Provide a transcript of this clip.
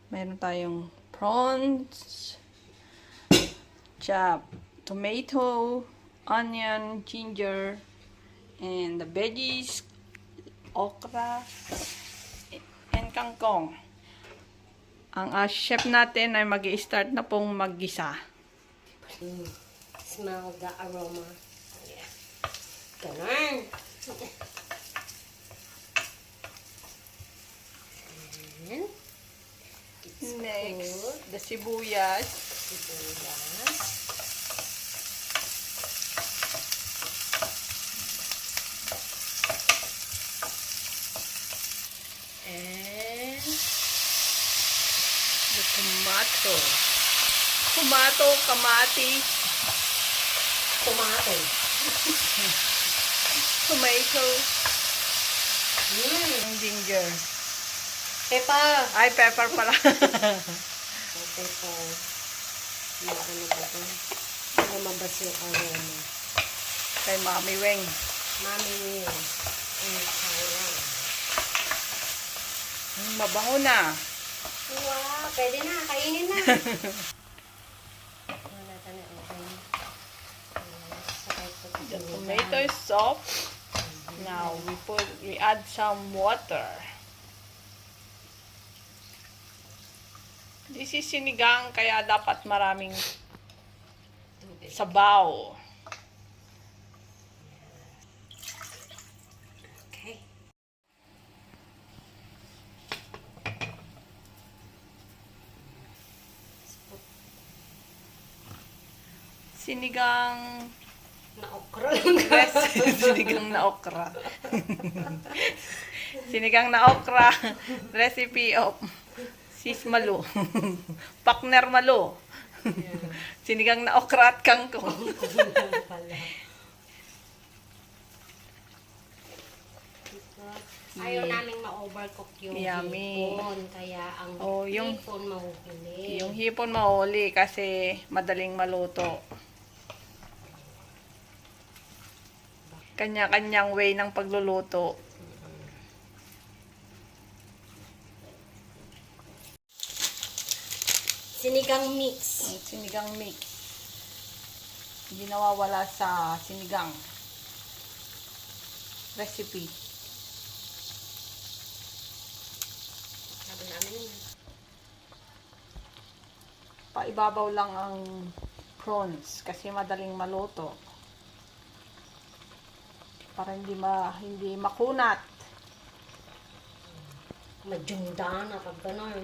Meron tayong prawns, chopped tomato, onion, ginger, and the veggies, okra, and kangkong. Ang chef natin ay mag-i-start na pong maggisa. Smell the aroma. Yeah. Ganun. And Next, good. the sibuyas. Sibuyas. And The tomato. Tomato, kamatis, tomato. tomato, Mm. and ginger. Pepper. Ay, pepper pala. Pepper. Ano ba ito? Lumabas yung aroma. Kay Mami Weng. Mami Will. And Taiwan. Mabango na. Wow, pwede na. Kainin na. Wala ka na. Okay. The tomato is soft. Now we add some water. This is sinigang kaya dapat maraming sabaw. Okay. Sinigang Na okra lang. sinigang na okra. Sinigang na okra. Recipe of Sis Malo. Pakner Malo. Sinigang na okra at kangkong. Ayaw naming ma-overcook yung Yummy. hipon. Kaya ang Oh, yung- hipon mahuhuli. Yung hipon mahuli kasi madaling maluto. Kanya-kanyang way ng pagluluto. Sinigang mix. Ang sinigang mix. Hindi nawawala sa sinigang recipe. Sabi namin yun. Paibabaw lang ang prawns kasi madaling maluto. Para hindi makunat. Madyungda na pag ganun.